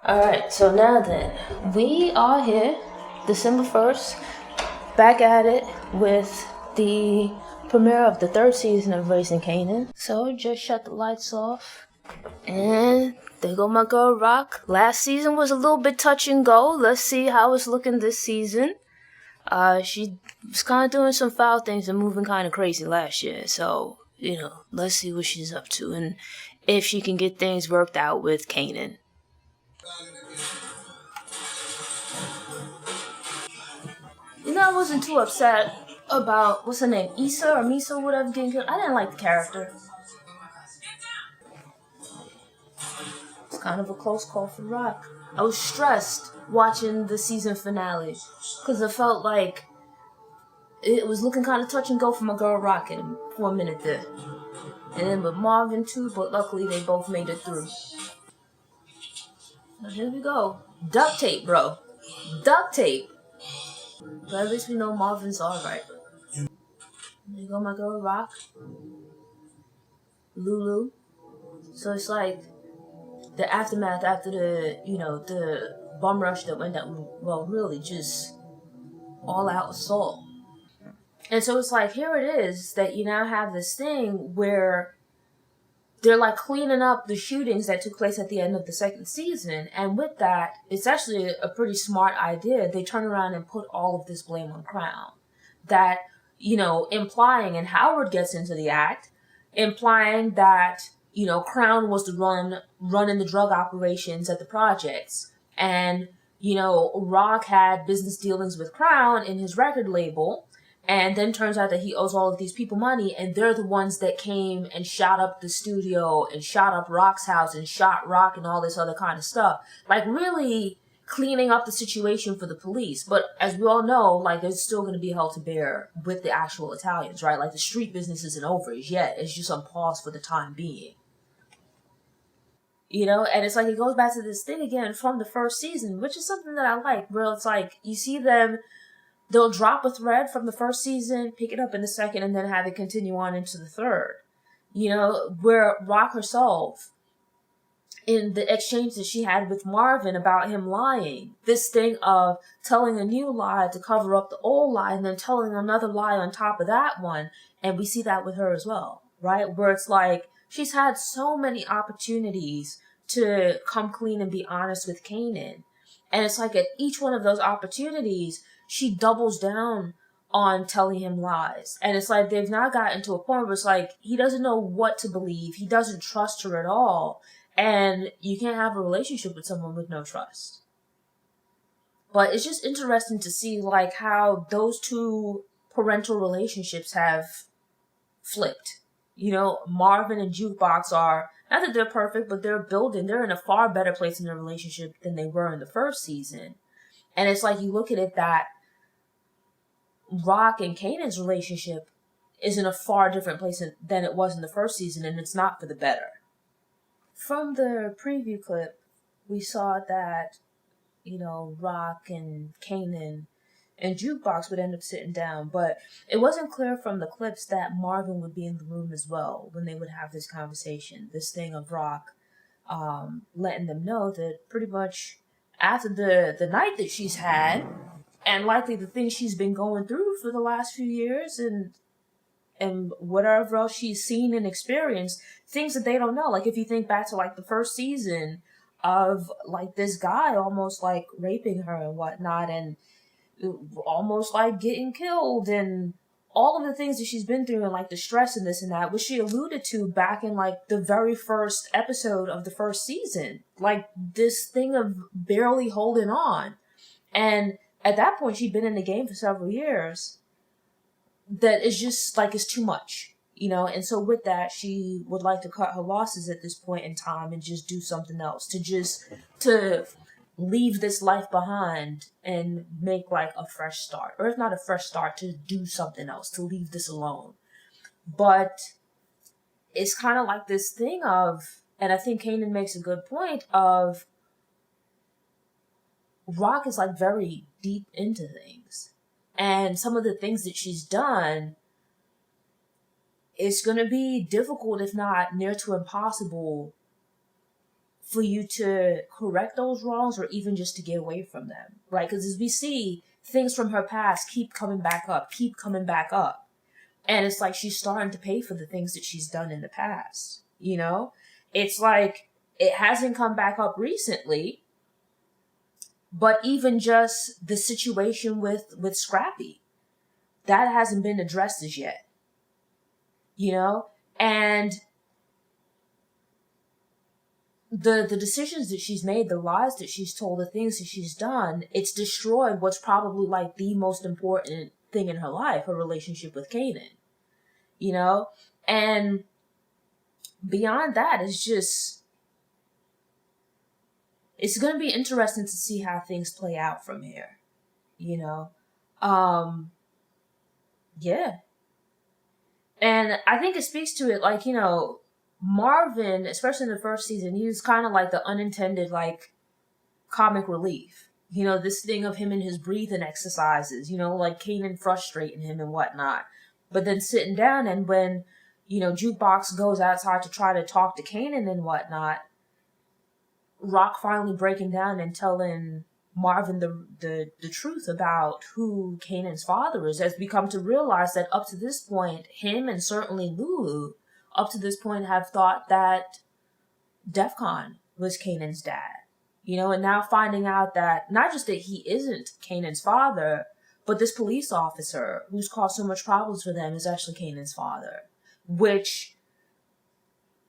Alright, so now then, we are here, December 1st, back at it with the premiere of the third season of Raising Kanan. So just shut the lights off, and there go my girl RAQ. Last season was a little bit touch and go. Let's see how it's looking this season. She was kind of doing some foul things and moving kind of crazy last year, so, let's see what she's up to and if she can get things worked out with Kanan. I wasn't too upset about, what's her name, Issa or Misa, whatever, getting killed. I didn't like the character. It's kind of a close call for RAQ. I was stressed watching the season finale because it felt like it was looking kind of touch and go for my girl RAQ for a minute there. And then with Marvin too, but luckily they both made it through. Now here we go. Duct tape, bro. Duct tape. But at least we know Marvin's alright. There you go, my girl RAQ. Lulu. So it's like the aftermath after the bum rush that went down, well, really just all out assault. And so it's like, here it is that you now have this thing where they're like cleaning up the shootings that took place at the end of the second season. And with that, it's actually a pretty smart idea. They turn around and put all of this blame on Crown. That, implying, and Howard gets into the act, implying that, Crown was the running the drug operations at the projects. And, RAQ had business dealings with Crown in his record label. And then turns out that he owes all of these people money, and they're the ones that came and shot up the studio and shot up RAQ's house and shot RAQ and all this other kind of stuff. Like, really cleaning up the situation for the police. But as we all know, like, there's still going to be hell to bear with the actual Italians, right? Like, the street business isn't over as yet. It's just on pause for the time being. And it's like it goes back to this thing again from the first season, which is something that I like, where it's like you see them, they'll drop a thread from the first season, pick it up in the second, and then have it continue on into the third. Where RAQ herself, in the exchange that she had with Marvin about him lying, this thing of telling a new lie to cover up the old lie and then telling another lie on top of that one, and we see that with her as well, right? Where it's like, she's had so many opportunities to come clean and be honest with Kanan. And it's like at each one of those opportunities, she doubles down on telling him lies. And it's like they've now gotten to a point where it's like he doesn't know what to believe. He doesn't trust her at all. And you can't have a relationship with someone with no trust. But it's just interesting to see like how those two parental relationships have flipped. Marvin and Jukebox are, not that they're perfect, but they're in a far better place in their relationship than they were in the first season. And it's like you look at it that RAQ and Kanan's relationship is in a far different place than it was in the first season, and it's not for the better. From the preview clip, we saw that, RAQ and Kanan and Jukebox would end up sitting down, but it wasn't clear from the clips that Marvin would be in the room as well when they would have this conversation. This thing of RAQ letting them know that pretty much after the night that she's had, and likely the things she's been going through for the last few years and whatever else she's seen and experienced, things that they don't know. Like if you think back to like the first season of like this guy almost like raping her and whatnot and almost like getting killed and all of the things that she's been through and like the stress and this and that, which she alluded to back in like the very first episode of the first season. Like this thing of barely holding on. And at that point, she'd been in the game for several years. That is just like, it's too much, And so with that, she would like to cut her losses at this point in time and just do something else. To leave this life behind and make like a fresh start. Or if not a fresh start, to do something else, to leave this alone. But it's kind of like this thing of, and I think Kanan makes a good point of, RAQ is like very deep into things. And some of the things that she's done, it's going to be difficult, if not near to impossible, for you to correct those wrongs or even just to get away from them, right? Because as we see, things from her past keep coming back up. And it's like she's starting to pay for the things that she's done in the past, you know? It's like it hasn't come back up recently, but even just the situation with Scrappy, that hasn't been addressed as yet, you know? And the decisions that she's made, the lies that she's told, the things that she's done, it's destroyed what's probably like the most important thing in her life, her relationship with Kanan, you know? And beyond that, it's just, it's going to be interesting to see how things play out from here, you know? Yeah. And I think it speaks to it, like, you know, Marvin, especially in the first season, he was kind of like the unintended, like, comic relief. You know, this thing of him and his breathing exercises, you know, like Kanan frustrating him and whatnot. But then sitting down, and when, you know, Jukebox goes outside to try to talk to Kanan and whatnot, RAQ finally breaking down and telling Marvin the truth about who Kanan's father is, has become to realize that up to this point, him and certainly Lulu, up to this point, have thought that Defcon was Kanan's dad. You know, and now finding out that not just that he isn't Kanan's father, but this police officer who's caused so much problems for them is actually Kanan's father. Which,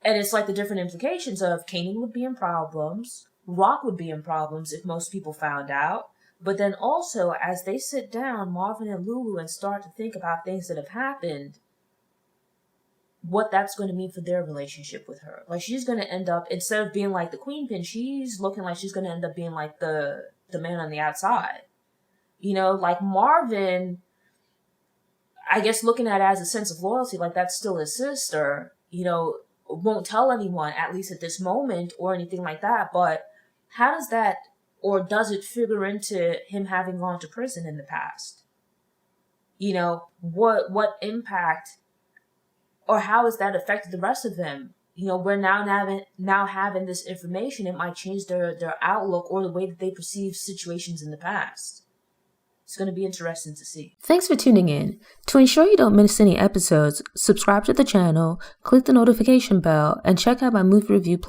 and it's like the different implications of Kanan would be in problems, RAQ would be in problems if most people found out. But then also, as they sit down, Marvin and Lulu, and start to think about things that have happened, what that's going to mean for their relationship with her. Like, she's going to end up, instead of being like the queen pin, she's looking like she's going to end up being like the man on the outside. You know, like Marvin, I guess looking at it as a sense of loyalty, like that's still his sister, you know, won't tell anyone, at least at this moment, or anything like that. But how does that, or does it figure into him having gone to prison in the past? You know, what impact, or how has that affected the rest of them? You know, we're now having this information. It might change their outlook or the way that they perceive situations in the past. It's going to be interesting to see. Thanks for tuning in. To ensure you don't miss any episodes, subscribe to the channel, click the notification bell, and check out my movie review playlist.